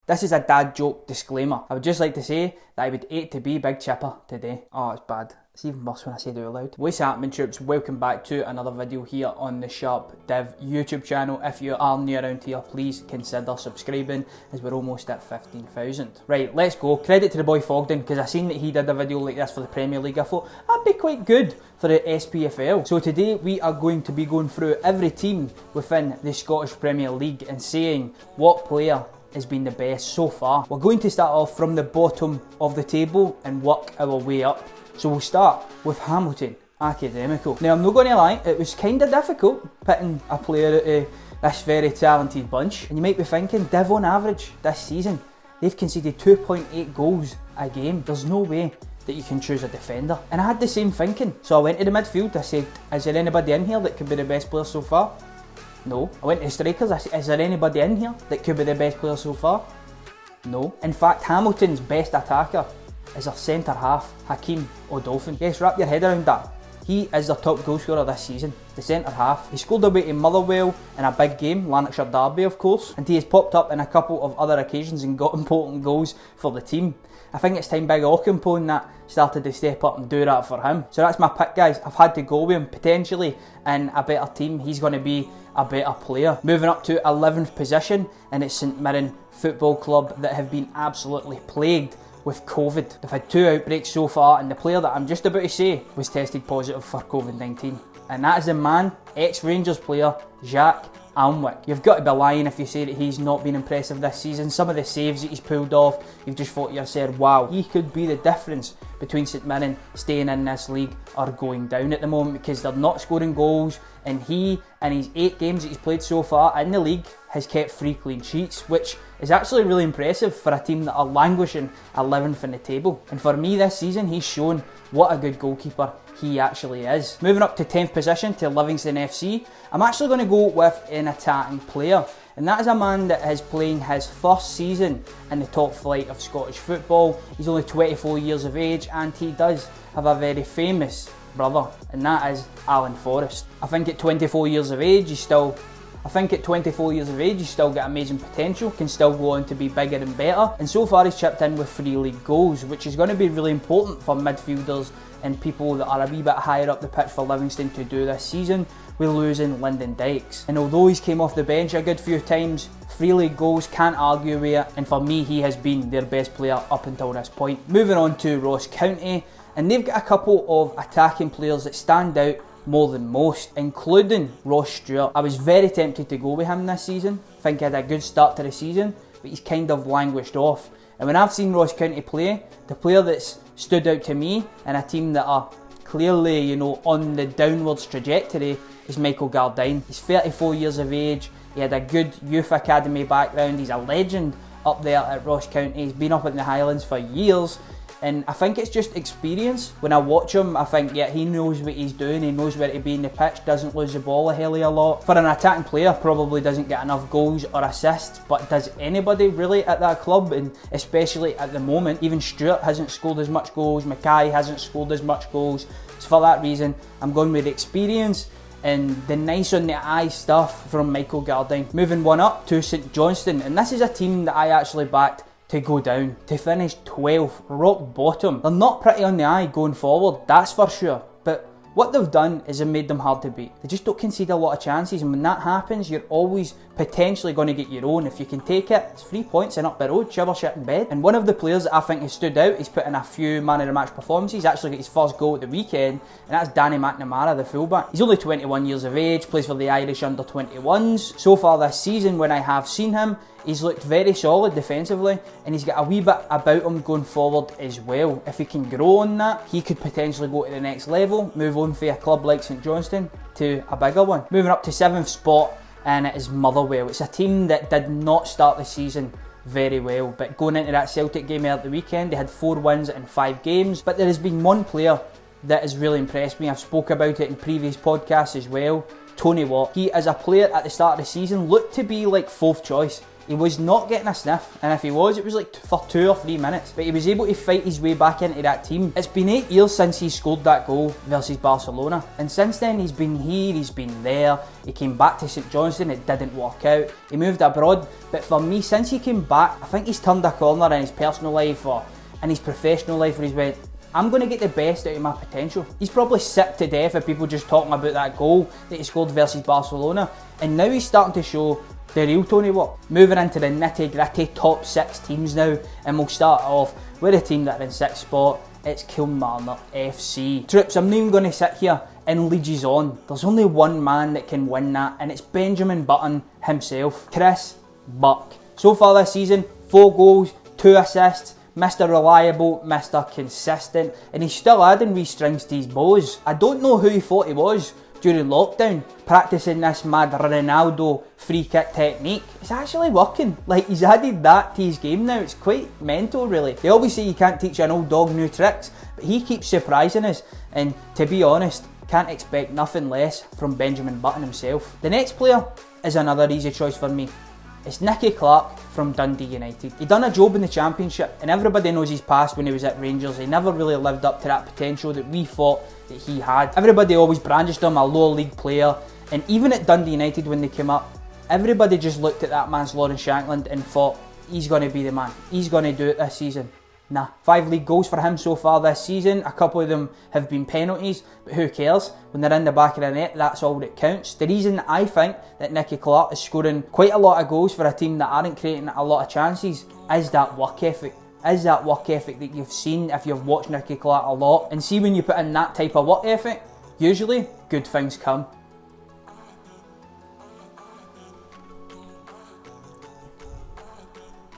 This is a dad joke disclaimer. I would just like to say that I would hate to be Big Chipper today. Oh, it's bad. It's even worse when I say it out loud. What's happening, troops? Welcome back to another video here on the SharpDiv YouTube channel. If you are new around here, please consider subscribing as we're almost at 15,000. Right, let's go. Credit to the boy Fogden, because I seen that he did a video like this for the Premier League. I thought that'd be quite good for the SPFL. So today we are going to be going through every team within the Scottish Premier League and saying what player has been the best so far. We're going to start off from the bottom of the table and work our way up. So we'll start with Hamilton Academical. Now I'm not going to lie, it was kind of difficult picking a player out of this very talented bunch. And you might be thinking, Div on average this season, they've conceded 2.8 goals a game. There's no way that you can choose a defender. And I had the same thinking. So I went to the midfield, I said, is there anybody in here that could be the best player so far? No. I went to the strikers, I said, is there anybody in here that could be the best player so far? No. In fact, Hamilton's best attacker is our centre half, Hakeem O'Dolphin. Yes, wrap your head around that. He is the top goal scorer this season, the centre half. He scored away to Motherwell in a big game, Lanarkshire Derby of course, and he has popped up in a couple of other occasions and got important goals for the team. I think it's time Big Ockhampo that started to step up and do that for him. So that's my pick, guys. I've had to go with him. Potentially in a better team, he's going to be a better player. Moving up to 11th position, and it's St Mirren Football Club that have been absolutely plagued with COVID. They've had 2 outbreaks so far, and the player that I'm just about to say was tested positive for COVID-19. And that is the man, ex-Rangers player, Jack Alnwick. You've got to be lying if you say that he's not been impressive this season. Some of the saves that he's pulled off, you've just thought to yourself, wow, he could be the difference between St Mirren staying in this league or going down at the moment, because they're not scoring goals, and he, in his 8 games that he's played so far in the league, has kept 3 clean sheets, which is actually really impressive for a team that are languishing 11th in the table. And for me this season, he's shown what a good goalkeeper he actually is. Moving up to 10th position to Livingston FC, I'm actually going to go with an attacking player, and that is a man that is playing his first season in the top flight of Scottish football. He's only 24 years of age, and he does have a very famous brother, and that is Alan Forrest. I think at 24 years of age, he's still got amazing potential, can still go on to be bigger and better, and so far he's chipped in with 3 league goals, which is going to be really important for midfielders and people that are a wee bit higher up the pitch for Livingston to do this season. We're losing Lyndon Dykes, and although he's came off the bench a good few times, 3 league goals, can't argue with it, and for me he has been their best player up until this point. Moving on to Ross County, and they've got a couple of attacking players that stand out more than most, including Ross Stewart. I was very tempted to go with him this season. I think he had a good start to the season, but he's kind of languished off. And when I've seen Ross County play, the player that's stood out to me in a team that are clearly, on the downwards trajectory is Michael Gardyne. He's 34 years of age. He had a good youth academy background. He's a legend up there at Ross County. He's been up in the Highlands for years. And I think it's just experience. When I watch him, I think, yeah, he knows what he's doing. He knows where to be in the pitch, doesn't lose the ball a hell of a lot. For an attacking player, probably doesn't get enough goals or assists, but does anybody really at that club? And especially at the moment, even Stewart hasn't scored as much goals, Mackay hasn't scored as much goals. So for that reason, I'm going with the experience and the nice on the eye stuff from Michael Gardyne. Moving one up to St Johnstone, and this is a team that I actually backed to go down, to finish 12th, rock bottom. They're not pretty on the eye going forward, that's for sure, but what they've done is it made them hard to beat. They just don't concede a lot of chances, and when that happens, you're always potentially going to get your own. If you can take it, it's 3 points and up the road, shiver shit in bed. And one of the players that I think has stood out, he's put in a few man of the match performances, he's actually got his first goal at the weekend, and that's Danny McNamara, the fullback. He's only 21 years of age, plays for the Irish under-21s. So far this season, when I have seen him, he's looked very solid defensively, and he's got a wee bit about him going forward as well. If he can grow on that, he could potentially go to the next level, move on for a club like St Johnstone to a bigger one. Moving up to 7th spot, and it is Motherwell. It's a team that did not start the season very well, but going into that Celtic game at the weekend, they had 4 wins in 5 games. But there has been one player that has really impressed me. I've spoke about it in previous podcasts as well, Tony Watt. He, as a player at the start of the season, looked to be like 4th choice He was not getting a sniff, and if he was, it was like for 2 or 3 minutes. But he was able to fight his way back into that team. It's been 8 years since he scored that goal versus Barcelona, and since then he's been here, he's been there. He came back to St Johnstone, it didn't work out. He moved abroad, but for me, since he came back, I think he's turned a corner in his personal life or in his professional life where he's went, I'm going to get the best out of my potential. He's probably sick to death of people just talking about that goal that he scored versus Barcelona, and now he's starting to show the real Tony Watt. Moving into the nitty gritty top 6 teams now, and we'll start off with a team that are in 6th spot. It's Kilmarnock FC. Troops, I'm not even going to sit here and lead yous on. There's only one man that can win that, and it's Benjamin Button himself, Chris Buck. So far this season, 4 goals, 2 assists, Mr. Reliable, Mr. Consistent, and he's still adding wee strings to his bows. I don't know who he thought he was during lockdown, practicing this mad Ronaldo free kick technique. It's actually working. Like, he's added that to his game now. It's quite mental, really. They always say you can't teach an old dog new tricks, but he keeps surprising us, and to be honest, can't expect nothing less from Benjamin Button himself. The next player is another easy choice for me. It's Nicky Clark from Dundee United. He done a job in the Championship, and everybody knows his past when he was at Rangers. He never really lived up to that potential that we thought that he had. Everybody always brandished him a lower league player, and even at Dundee United when they came up, everybody just looked at that man's Lawrence Shankland and thought, he's going to be the man. He's going to do it this season. Nah. 5 league goals for him so far this season. A couple of them have been penalties, but who cares? When they're in the back of the net, that's all that counts. The reason that I think that Nicky Clark is scoring quite a lot of goals for a team that aren't creating a lot of chances is that work ethic. Is that work ethic that you've seen if you've watched Nicky Clark a lot. And see, when you put in that type of work ethic, usually good things come.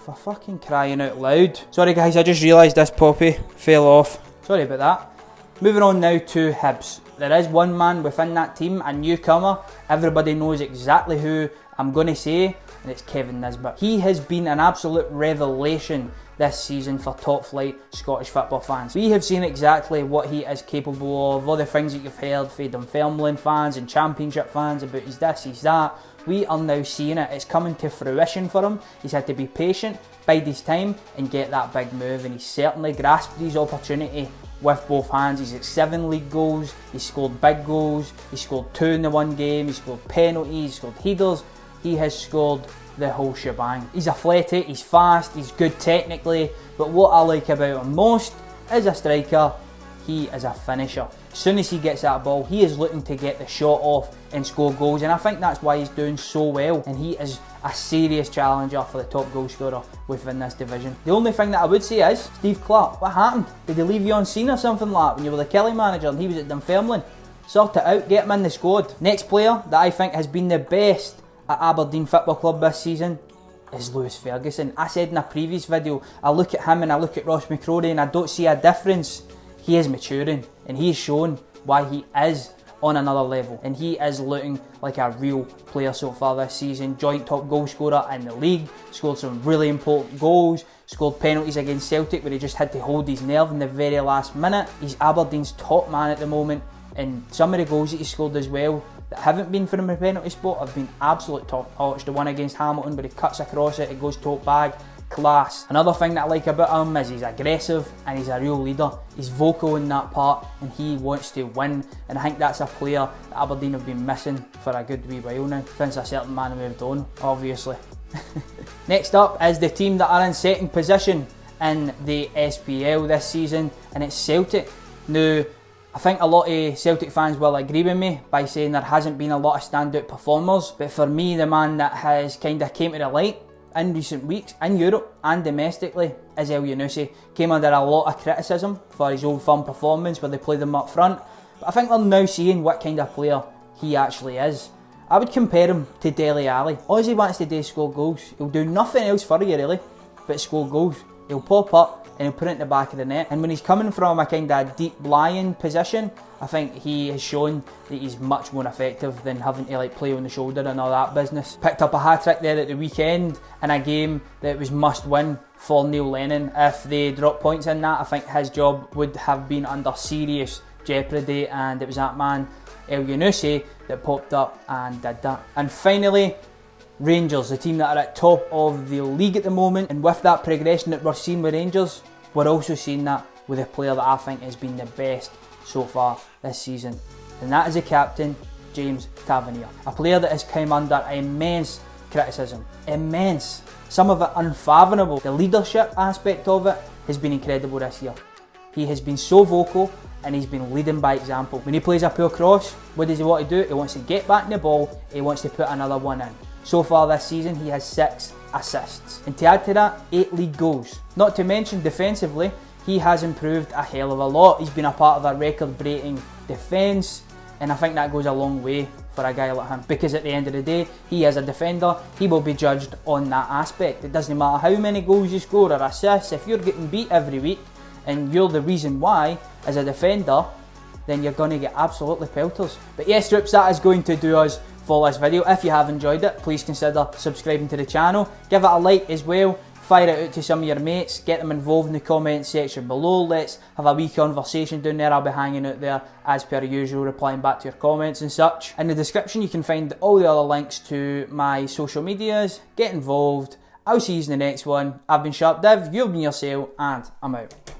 For fucking crying out loud. Sorry guys, I just realised this poppy fell off. Sorry about that. Moving on now to Hibs. There is one man within that team, a newcomer. Everybody knows exactly who I'm going to say, and it's Kevin Nisbet. He has been an absolute revelation this season for top flight Scottish football fans. We have seen exactly what he is capable of, all the things that you've heard from Dunfermline fans and Championship fans about he's this, he's that. We are now seeing it. It's coming to fruition for him. He's had to be patient, bide his time and get that big move, and he's certainly grasped his opportunity with both hands. He's at 7 league goals, he's scored big goals, he scored 2 in the one game, he scored penalties, he scored headers, he has scored the whole shebang. He's athletic, he's fast, he's good technically, but what I like about him most as a striker, he is a finisher. As soon as he gets that ball, he is looking to get the shot off and score goals, and I think that's why he's doing so well, and he is a serious challenger for the top goal scorer within this division. The only thing that I would say is, Steve Clarke, what happened? Did he leave you on scene or something like that when you were the Kelly manager and he was at Dunfermline? Sort it out, get him in the squad. Next player that I think has been the best at Aberdeen Football Club this season is Lewis Ferguson. I said in a previous video, I look at him and I look at Ross McCrory and I don't see a difference. He is maturing and he is showing why he is on another level, and he is looking like a real player so far this season. Joint top goal scorer in the league, scored some really important goals, scored penalties against Celtic where he just had to hold his nerve in the very last minute. He's Aberdeen's top man at the moment, and some of the goals that he scored as well that haven't been from a penalty spot have been absolute top notch. The one against Hamilton where he cuts across it, it goes top bag. Class. Another thing that I like about him is he's aggressive and he's a real leader. He's vocal in that part and he wants to win, and I think that's a player that Aberdeen have been missing for a good wee while now, since a certain man moved on, obviously. Next up is the team that are in second position in the SPL this season, and it's Celtic. Now, I think a lot of Celtic fans will agree with me by saying there hasn't been a lot of standout performers, but for me, the man that has kind of came to the light in recent weeks, in Europe and domestically, is El Yunusi. Came under a lot of criticism for his Old Firm performance where they played him up front, but I think we're now seeing what kind of player he actually is. I would compare him to Dele Alli. All he wants to do is score goals. He'll do nothing else for you really, but score goals. He'll pop up and he'll put it in the back of the net. And when he's coming from a kind of deep lying position, I think he has shown that he's much more effective than having to like play on the shoulder and all that business. Picked up a hat-trick there at the weekend in a game that was must-win for Neil Lennon. If they dropped points in that, I think his job would have been under serious jeopardy, and it was that man El Yunusi that popped up and did that. And finally, Rangers, the team that are at top of the league at the moment, and with that progression that we're seeing with Rangers, we're also seeing that with a player that I think has been the best so far this season, and that is the captain, James Tavernier. A player that has come under immense criticism, immense, some of it unfathomable. The leadership aspect of it has been incredible this year. He has been so vocal and he's been leading by example. When he plays a poor cross, what does he want to do? He wants to get back in the ball, he wants to put another one in. So far this season he has 6 assists. And to add to that, 8 league goals. Not to mention defensively, he has improved a hell of a lot. He's been a part of a record-breaking defence, and I think that goes a long way for a guy like him, because at the end of the day, he is a defender. He will be judged on that aspect. It doesn't matter how many goals you score or assists. If you're getting beat every week and you're the reason why as a defender, then you're going to get absolutely pelters. But yes, troops, that is going to do us for this video. If you have enjoyed it, please consider subscribing to the channel. Give it a like as well. Fire it out to some of your mates, get them involved in the comment section below. Let's have a wee conversation down there. I'll be hanging out there as per usual, replying back to your comments and such. In the description you can find all the other links to my social medias. Get involved. I'll see you in the next one. I've been SharpDiv, you've been yourself, and I'm out.